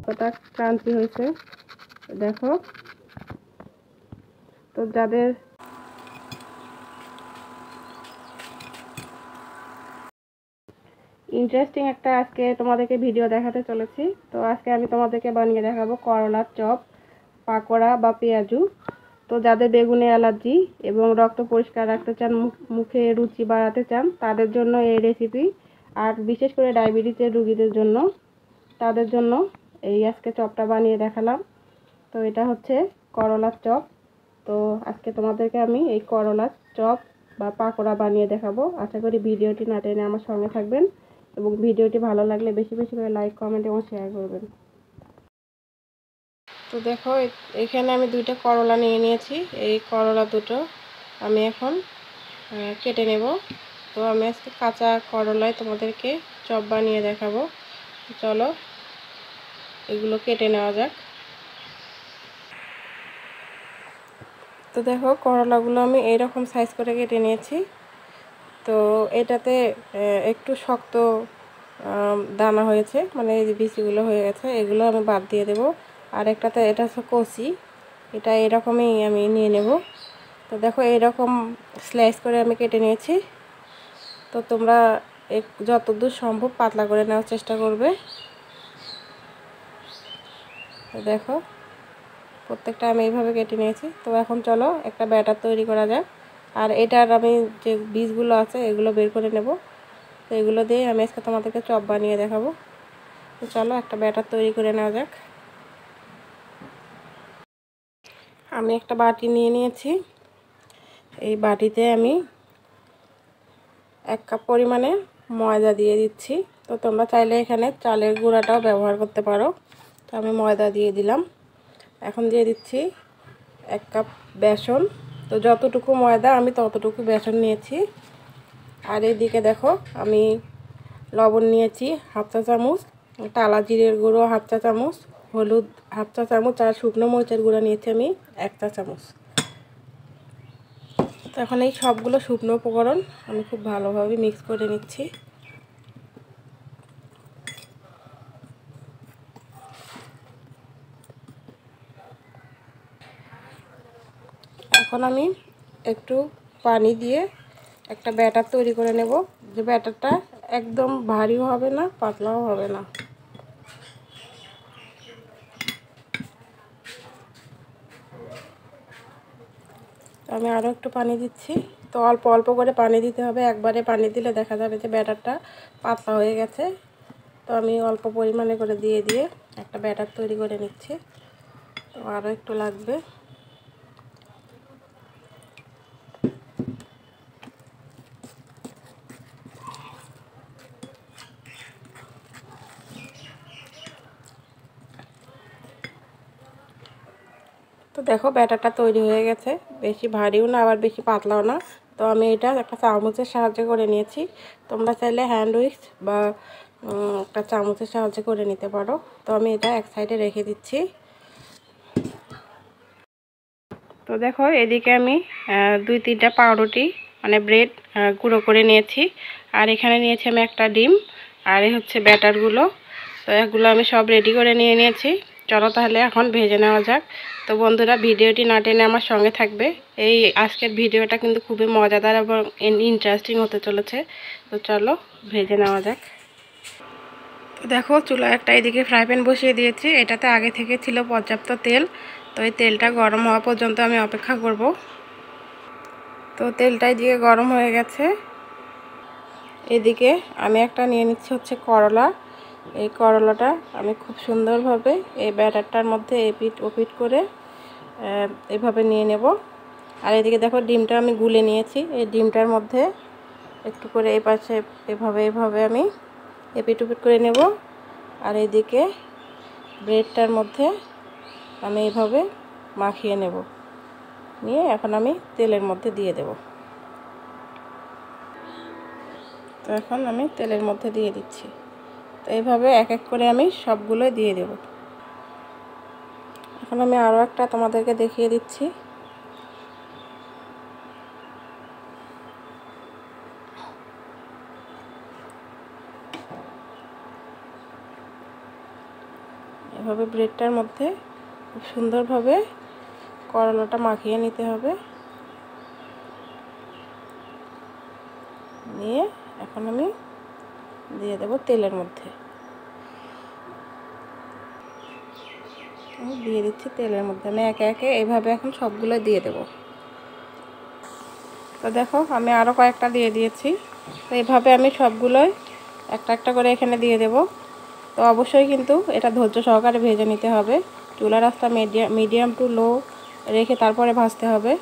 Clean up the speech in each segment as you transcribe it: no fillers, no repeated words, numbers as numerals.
কতটা ক্রান্তি হয়েছে দেখো। তো যাদের ইন্টারেস্টিং একটা আজকে তোমাদেরকে ভিডিও দেখাতে চলেছি। তো আজকে আমি তোমাদেরকে বানিয়ে দেখাবো করলার চপ, পাকোড়া বা পেঁয়াজু। তো যাদের বেগুনে অ্যালার্জি এবং রক্ত পরিষ্কার রাখতে চান, মুখে রুচি বাড়াতে চান, তাদের জন্য এই রেসিপি। আর বিশেষ করে ডায়াবেটিসের রোগীদের জন্য, তাদের জন্য এই আজকে চপটা বানিয়ে দেখালাম। তো এটা হচ্ছে করলার চপ। তো আজকে তোমাদেরকে আমি এই করলার চপ বা পাকোড়া বানিয়ে দেখাবো। আশা করি ভিডিওটি না টেনে আমার সঙ্গে থাকবেন এবং ভিডিওটি ভালো লাগলে বেশি বেশি করে লাইক, কমেন্ট এবং শেয়ার করবেন। তো দেখো এখানে আমি দুইটা করলা নিয়ে নিয়েছি। এই করলা দুটো আমি এখন কেটে নেব। তো আমি আজকে কাঁচা করলায় তোমাদেরকে চপ বানিয়ে দেখাবো। চলো এগুলো কেটে নেওয়া যাক। তো দেখো করলাগুলো আমি এইরকম সাইজ করে কেটে নিয়েছি। তো এটাতে একটু শক্ত দানা হয়েছে, মানে এই যে বিচিগুলো হয়ে গেছে, এগুলো আমি বাদ দিয়ে দেব। আর একটাতে এটা হচ্ছে কচি, এটা এরকমই আমি নিয়ে নেব। তো দেখো এইরকম স্লাইস করে আমি কেটে নিয়েছি। তো তোমরা যতদূর সম্ভব পাতলা করে নেওয়ার চেষ্টা করবে। তো দেখো প্রত্যেকটা আমি এইভাবে কেটে নিয়েছি। তো এখন চলো একটা ব্যাটার তৈরি করা যাক। আর এটার আমি যে বীজগুলো আছে এগুলো বের করে নেব। তো এগুলো দিয়ে আমি আজকে তোমাদেরকে চপ বানিয়ে দেখাবো। তো চলো একটা ব্যাটার তৈরি করে নেওয়া যাক। আমি একটা বাটি নিয়ে নিয়েছি। এই বাটিতে আমি 1 কাপ পরিমাণে ময়দা দিয়ে দিচ্ছি। তো তোমরা চাইলে এখানে চালের গুঁড়াটাও ব্যবহার করতে পারো। তো আমি ময়দা দিয়ে দিলাম। এখন দিয়ে দিচ্ছি 1 কাপ বেসন। তো যতটুকু ময়দা আমি ততটুকু বেসন নিয়েছি। আর এদিকে দেখো আমি লবণ নিয়েছি 1/2 চা চামচ, টালা জিরের গুঁড়ো 1/2 চা চামচ, হলুদ 1/2 চা চামচ, আর শুকনো মরিচের গুঁড়ো নিয়েছি আমি 1 চা চামচ। তো এখন এই সবগুলো শুকনো উপকরণ আমি খুব ভালোভাবে মিক্স করে নিচ্ছি। এখন আমি একটু পানি দিয়ে একটা ব্যাটার তৈরি করে নেব, যে ব্যাটারটা একদম ভারীও হবে না, পাতলাও হবে না। আমি আরও একটু পানি দিচ্ছি। তো অল্প অল্প করে পানি দিতে হবে, একবারে পানি দিলে দেখা যাবে যে ব্যাটারটা পাতলা হয়ে গেছে। তো আমি অল্প পরিমাণে করে দিয়ে দিয়ে একটা ব্যাটার তৈরি করে নিচ্ছি। তো আরও একটু লাগবে। তো দেখো ব্যাটারটা তৈরি হয়ে গেছে, বেশি ভারীও না আবার বেশি পাতলাও না। তো আমি এটা একটা চামচের সাহায্যে করে নিয়েছি। তোমরা চাইলে হ্যান্ড উইক্স বা একটা চামচের সাহায্যে করে নিতে পারো। তো আমি এটা এক সাইডে রেখে দিচ্ছি। তো দেখো এদিকে আমি 2-3টা পাউরুটি মানে ব্রেড গুঁড়ো করে নিয়েছি। আর এখানে নিয়েছি আমি একটা ডিম। আর এই হচ্ছে ব্যাটারগুলো। তো এগুলো আমি সব রেডি করে নিয়ে নিয়েছি। চলো তাহলে এখন ভেজে নেওয়া যাক। তো বন্ধুরা ভিডিওটি না টেনে আমার সঙ্গে থাকবে। এই আজকের ভিডিওটা কিন্তু খুবই মজাদার এবং ইন্টারেস্টিং হতে চলেছে। তো চলো ভেজে নেওয়া যাক। তো দেখো চুলায় একটা এদিকে ফ্রাই প্যান বসিয়ে দিয়েছি। এটাতে আগে থেকে ছিল পর্যাপ্ত তেল। তো এই তেলটা গরম হওয়া পর্যন্ত আমি অপেক্ষা করব। তো তেলটা এদিকে গরম হয়ে গেছে। এদিকে আমি একটা নিয়ে নিচ্ছি হচ্ছে করলা। এই করলাটা আমি খুব সুন্দরভাবে এই ব্যাটারটার মধ্যে এপিট ওপিট করে এভাবে নিয়ে নেব। আর এদিকে দেখো ডিমটা আমি গুলে নিয়েছি। এই ডিমটার মধ্যে একটু করে এই পাশে এভাবে আমি এপিট ওপিট করে নেব। আর এদিকে ব্রেডটার মধ্যে আমি এইভাবে মাখিয়ে নেব, নিয়ে এখন আমি তেলের মধ্যে দিয়ে দেব। তো এখন আমি তেলের মধ্যে দিয়ে দিচ্ছি। তো এইভাবে এক এক করে আমি সবগুলোই দিয়ে দেব। এখন আমি আরও একটা তোমাদেরকে দেখিয়ে দিচ্ছি। এভাবে ব্রেডটার মধ্যে খুব সুন্দরভাবে করলাটা মাখিয়ে নিতে হবে। নিয়ে এখন আমি দিয়ে দেব তেলের মধ্যে। দিয়ে দিচ্ছি তেলের মধ্যে। আমি একে একে এইভাবে এখন সবগুলো দিয়ে দেব। তো দেখো আমি আরও কয়েকটা দিয়ে দিয়েছি। তো এইভাবে আমি সবগুলোই একটা একটা করে এখানে দিয়ে দেব। তো অবশ্যই কিন্তু এটা ধৈর্য সহকারে ভেজে নিতে হবে। চুলার আঁচটা মিডিয়াম টু লো রেখে তারপরে ভাজতে হবে।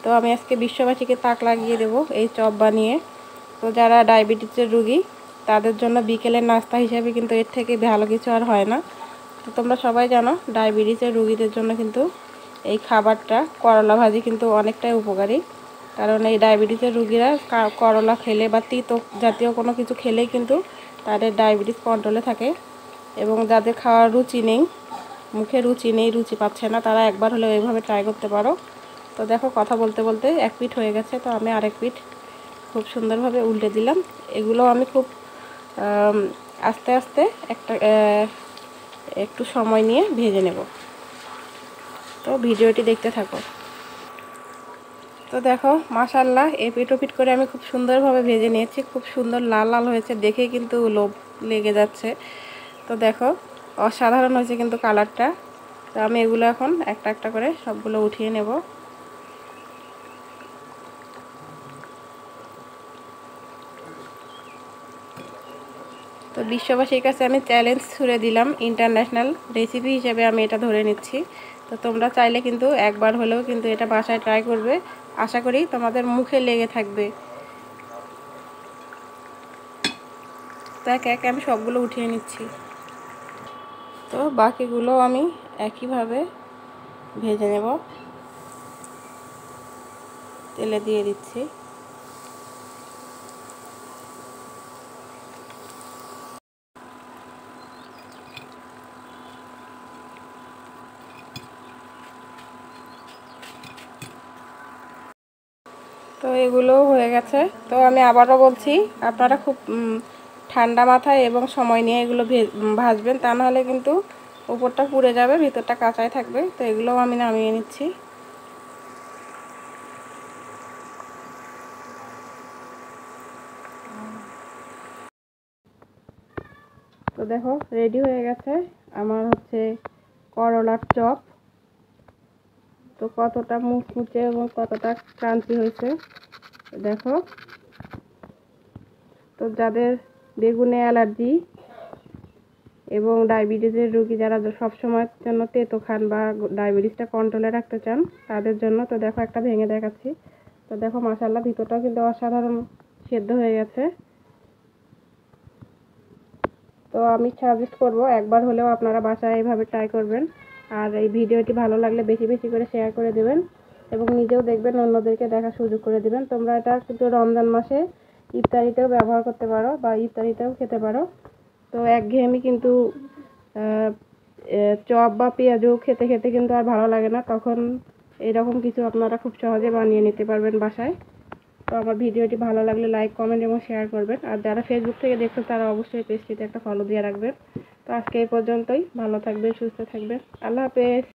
তো আমি আজকে বিশ্ববাসীকে তাক লাগিয়ে দেব এই চপ বানিয়ে। তো যারা ডায়াবেটিসের রোগী তাদের জন্য বিকেলের নাস্তা হিসেবে কিন্তু এর থেকে ভালো কিছু আর হয় না। তো তোমরা সবাই জানো ডায়াবেটিসের রোগীদের জন্য কিন্তু এই খাবারটা করলা ভাজি কিন্তু অনেকটাই উপকারী। কারণ এই ডায়াবেটিসের রোগীরা করলা খেলে বা তিতো জাতীয় কোনো কিছু খেলেই কিন্তু তাদের ডায়াবেটিস কন্ট্রোলে থাকে। এবং যাদের খাওয়ার রুচি নেই, মুখে রুচি নেই, রুচি পাচ্ছে না, তারা একবার হলেও এইভাবে ট্রাই করতে পারো। তো দেখো কথা বলতে বলতে এক পিঠ হয়ে গেছে। তো আমি আরেক পিঠ খুব সুন্দরভাবে উল্টে দিলাম। এগুলো আমি খুব আস্তে আস্তে একটু সময় নিয়ে ভেজে নেব। তো ভিডিওটি দেখতে থাকো। তো দেখো মাশাআল্লাহ এপিট ওপিট করে আমি খুব সুন্দরভাবে ভেজে নিয়েছি। খুব সুন্দর লাল লাল হয়েছে, দেখেই কিন্তু লোভ লেগে যাচ্ছে। তো দেখো অসাধারণ হয়েছে কিন্তু কালারটা। তো আমি এগুলো এখন একটা একটা করে সবগুলো উঠিয়ে নেব। তো বিশ্ববাসীর কাছে আমি চ্যালেঞ্জ ছুড়ে দিলাম, ইন্টারন্যাশনাল রেসিপি হিসেবে আমি এটা ধরে নিচ্ছি। তো তোমরা চাইলে কিন্তু একবার হলেও কিন্তু এটা বাসায় ট্রাই করবে। আশা করি তোমাদের মুখে লেগে থাকবে। তো একে একে আমি সবগুলো উঠিয়ে নিচ্ছি। তো বাকিগুলো আমি একইভাবে ভেজে নেব। তেলে দিয়ে দিচ্ছি। তো এগুলো হয়ে গেছে। তো আমি আবারও বলছি, আপনারা খুব ঠান্ডা মাথায় এবং সময় নিয়ে এগুলো ভাজবেন, তা নাহলে কিন্তু উপরটা পুড়ে যাবে, ভিতরটা কাঁচাই থাকবে। তো এগুলোও আমি নামিয়ে নিচ্ছি। তো দেখো রেডি হয়ে গেছে আমার হচ্ছে করলার চপ। তো কতটা মুচমুচে এবং কতটা ক্রাঞ্চি হয়েছে দেখো। তো যাদের বেগুনে অ্যালার্জি এবং ডায়াবেটিসের রোগী যারা সবসময়ের জন্য তেতো খান বা ডায়াবেটিসটা কন্ট্রোলে রাখতে চান তাদের জন্য। তো দেখো একটা ভেঙে দেখাচ্ছি। তো দেখো মাশাআল্লাহ ভিতরটাও কিন্তু অসাধারণ সেদ্ধ হয়ে গেছে। তো আমি সাজেস্ট করব একবার হলেও আপনারা বাসায় এইভাবে ট্রাই করবেন। আর এই ভিডিওটি ভালো লাগলে বেশি বেশি করে শেয়ার করে দেবেন এবং নিজেও দেখবেন, অন্যদেরকে দেখার সুযোগ করে দেবেন। তোমরা এটা কিন্তু রমজান মাসে ইফতারিতেও ব্যবহার করতে পারো বা ইফতারিতেও খেতে পারো। তো একঘেয়েমি কিন্তু চপ বা পেঁয়াজও খেতে খেতে কিন্তু আর ভালো লাগে না, তখন এরকম কিছু আপনারা খুব সহজে বানিয়ে নিতে পারবেন বাসায়। তো আমার ভিডিওটি ভালো লাগলে লাইক কমেন্ট এবং শেয়ার করবেন। আর যারা ফেসবুক থেকে দেখছেন তারা অবশ্যই পেজটিতে একটা ফলো দিয়ে রাখবেন। তো আজকে এই পর্যন্তই। ভালো থাকবেন, সুস্থ থাকবেন। আল্লাহ হাফেজ।